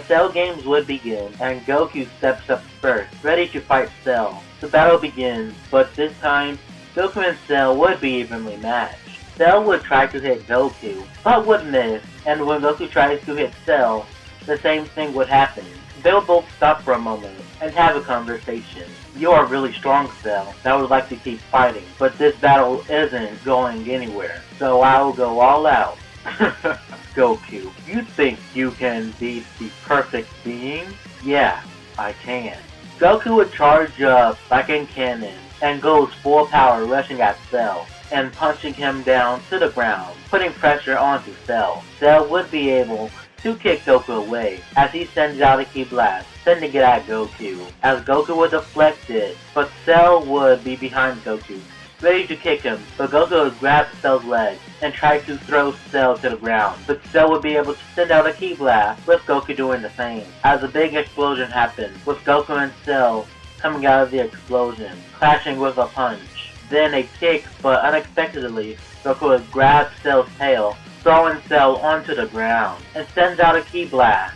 Cell games would begin, and Goku steps up first, ready to fight Cell. The battle begins, but this time, Goku and Cell would be evenly matched. Cell would try to hit Goku, but would miss, and when Goku tries to hit Cell, the same thing would happen. They'll both stop for a moment and have a conversation. You are really strong, Cell. I would like to keep fighting, but this battle isn't going anywhere, so I will go all out. Goku, you think you can beat the perfect being? Yeah, I can. Goku would charge up like a cannon and goes full power rushing at Cell and punching him down to the ground, putting pressure onto Cell. Cell would be able to kick Goku away as he sends out a Ki Blast, sending it at Goku, as Goku would deflect it, but Cell would be behind Goku, ready to kick him, but Goku would grab Cell's leg and try to throw Cell to the ground, but Cell would be able to send out a Ki Blast, with Goku doing the same, as a big explosion happened, with Goku and Cell coming out of the explosion, clashing with a punch. Then a kick, but unexpectedly, Goku would grab Cell's tail, throwing Cell onto the ground, and sends out a Ki Blast,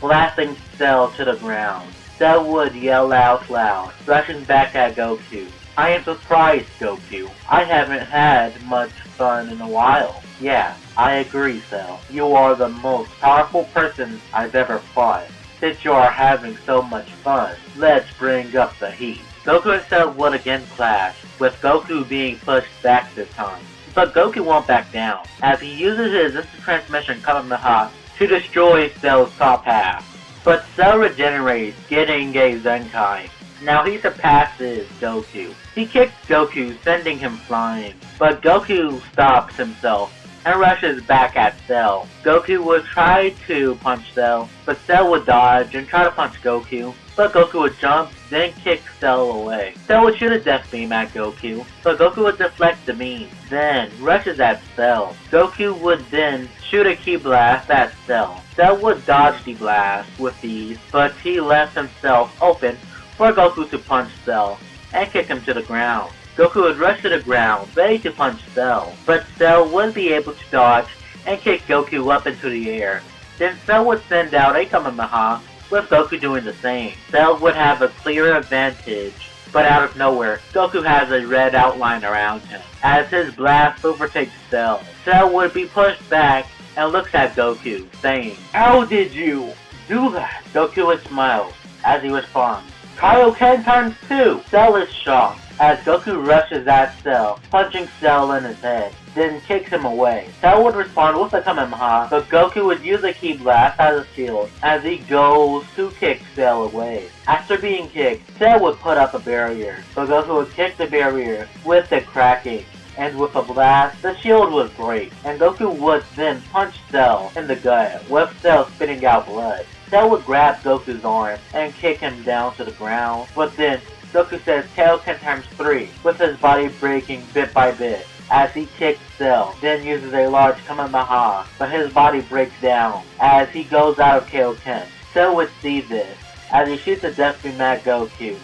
blasting Cell to the ground. Cell would yell out loud, rushing back at Goku. I am surprised, Goku. I haven't had much fun in a while. Yeah, I agree, Cell. You are the most powerful person I've ever fought. Since you are having so much fun, let's bring up the heat. Goku and Cell would again clash, with Goku being pushed back this time. But Goku won't back down, as he uses his instant transmission Kamehameha to destroy Cell's top half. But Cell regenerates, getting a Zenkai. Now he surpasses Goku. He kicks Goku, sending him flying. But Goku stops himself and rushes back at Cell. Goku would try to punch Cell, but Cell would dodge and try to punch Goku. But Goku would jump, then kick Cell away. Cell would shoot a death beam at Goku, but Goku would deflect the beam, then rushes at Cell. Goku would then shoot a Ki Blast at Cell. Cell would dodge the blast with ease, but he left himself open for Goku to punch Cell and kick him to the ground. Goku would rush to the ground, ready to punch Cell, but Cell would be able to dodge and kick Goku up into the air. Then Cell would send out a Kamehameha, with Goku doing the same. Cell would have a clear advantage, but out of nowhere, Goku has a red outline around him. As his blast overtakes Cell, Cell would be pushed back and looks at Goku, saying, "How did you do that?" Goku would smile as he responds, "Kaioken times 2! Cell is shocked as Goku rushes at Cell, punching Cell in his head, then kicks him away. Cell would respond with a Kamehameha, but Goku would use a Ki Blast as a shield as he goes to kick Cell away. After being kicked, Cell would put up a barrier, but Goku would kick the barrier with it cracking, and with a blast, the shield would break, and Goku would then punch Cell in the gut, with Cell spitting out blood. Cell would grab Goku's arm and kick him down to the ground, but then Goku says Kaioken times 3, with his body breaking bit by bit as he kicks Cell, then uses a large Kamehameha, but his body breaks down as he goes out of Kaioken. Cell would see this as he shoots a death beam at Goku,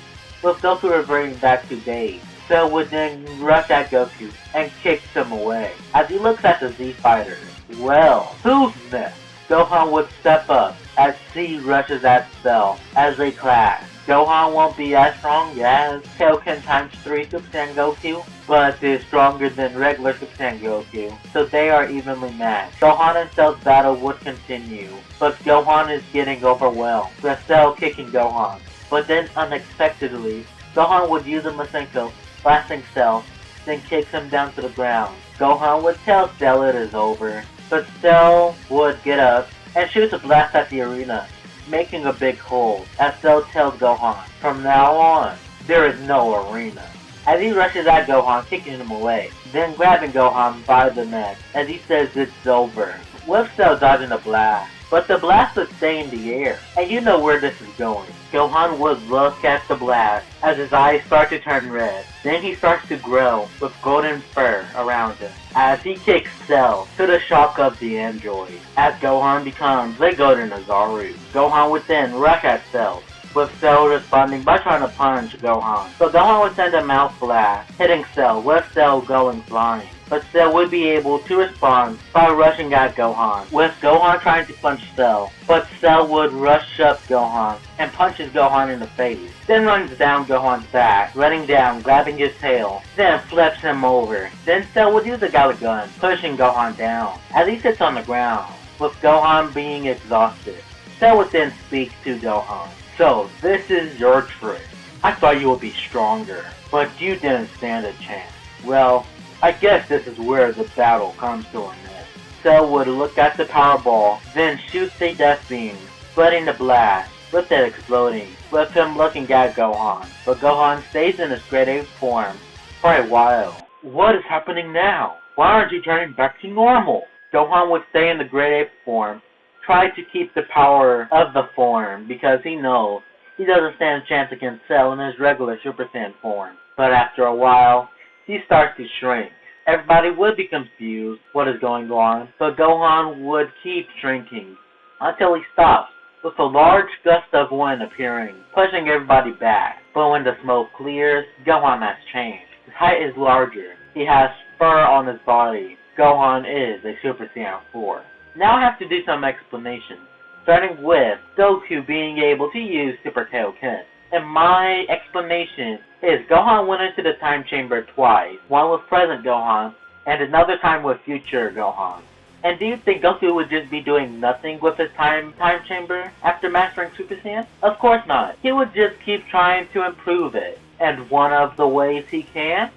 with Goku reverting back to base. Cell would then rush at Goku and kicks him away. As he looks at the Z Fighters, well, who's next? Gohan would step up as C rushes at Cell as they clash. Gohan won't be as strong as Kaioken times 3 Super Saiyan Goku, but is stronger than regular Super Saiyan Goku, so they are evenly matched. Gohan and Cell's battle would continue, but Gohan is getting overwhelmed, with Cell kicking Gohan. But then unexpectedly, Gohan would use a Masenko, blasting Cell, then kicks him down to the ground. Gohan would tell Cell it is over, but Cell would get up and shoots a blast at the arena, making a big hole, as Cell tells Gohan, from now on, there is no arena. As he rushes at Gohan, kicking him away, then grabbing Gohan by the neck, as he says it's over, with Cell dodging the blast. But the blast would stay in the air, and you know where this is going. Gohan would look at the blast as his eyes start to turn red. Then he starts to grow with golden fur around him as he kicks Cell to the shock of the android. As Gohan becomes a golden Azaru, Gohan would then rush at Cell, with Cell responding by trying to punch Gohan. So Gohan would send a mouth blast, hitting Cell, with Cell going flying. but Cell would be able to respond by rushing at Gohan, with Gohan trying to punch Cell, but Cell would rush up Gohan and punches Gohan in the face, then runs down Gohan's back, running down, grabbing his tail, then flips him over. Then Cell would use a Gala gun, pushing Gohan down, as he sits on the ground, with Gohan being exhausted. Cell would then speak to Gohan. So, this is your trick. I thought you would be stronger, but you didn't stand a chance. Well, I guess this is where the battle comes to an end. Cell would look at the power ball, then shoots a death beam, splitting the blast, with it exploding, with him looking at Gohan. But Gohan stays in his grade 8 form for a while. What is happening now? Why aren't you turning back to normal? Gohan would stay in the grade 8 form, try to keep the power of the form, because he knows he doesn't stand a chance against Cell in his regular Super Saiyan form. But after a while, he starts to shrink. Everybody would be confused what is going on, but Gohan would keep shrinking until he stops, with a large gust of wind appearing, pushing everybody back. But when the smoke clears, Gohan has changed. His height is larger. He has fur on his body. Gohan is a Super Saiyan 4. Now I have to do some explanations, starting with Goku being able to use Super Kaioken. And my explanation is Gohan went into the time chamber twice, one with present Gohan, and another time with future Gohan. And do you think Goku would just be doing nothing with his time chamber after mastering Super Saiyan? Of course not. He would just keep trying to improve it. And one of the ways he can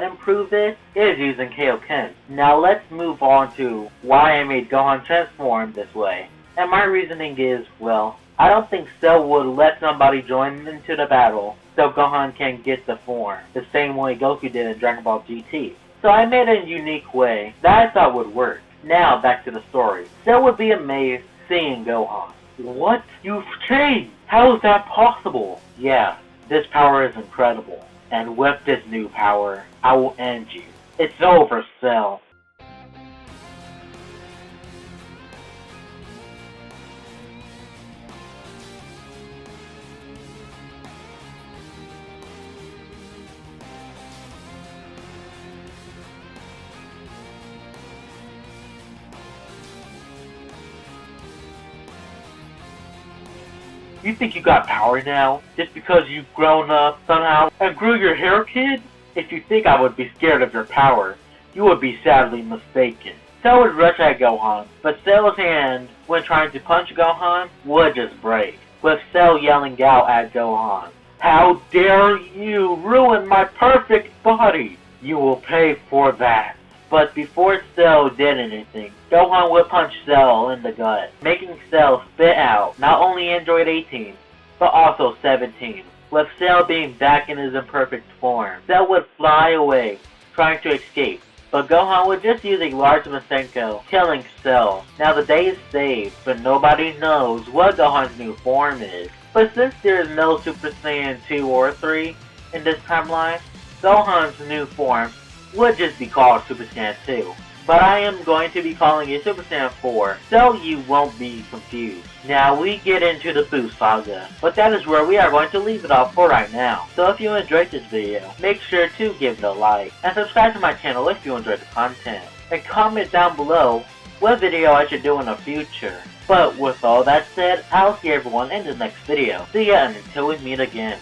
improve it is using Kaioken. Now let's move on to why I made Gohan transform this way. And my reasoning is, well, I don't think Cell would let somebody join into the battle so Gohan can get the form, the same way Goku did in Dragon Ball GT. So I made a unique way that I thought would work. Now back to the story. Cell would be amazed seeing Gohan. What? You've changed! How is that possible? Yeah. This power is incredible, and with this new power, I will end you. It's over, Cell. You think you got power now, just because you've grown up somehow and grew your hair, kid? If you think I would be scared of your power, you would be sadly mistaken. Cell would rush at Gohan, but Cell's hand, when trying to punch Gohan, would just break, with Cell yelling out at Gohan, "How dare you ruin my perfect body! You will pay for that." But before Cell did anything, Gohan would punch Cell in the gut, making Cell spit out not only Android 18, but also 17. With Cell being back in his imperfect form, Cell would fly away, trying to escape, but Gohan would just use a large Masenko, killing Cell. Now the day is saved, but nobody knows what Gohan's new form is. But since there is no Super Saiyan 2 or 3 in this timeline, Gohan's new form would just be called Super Saiyan 2. But I am going to be calling it Super Saiyan 4, so you won't be confused. Now we get into the Buu saga, but that is where we are going to leave it off for right now. So if you enjoyed this video, make sure to give it a like, and subscribe to my channel if you enjoyed the content. And comment down below what video I should do in the future. But with all that said, I'll see everyone in the next video. See ya, and until we meet again.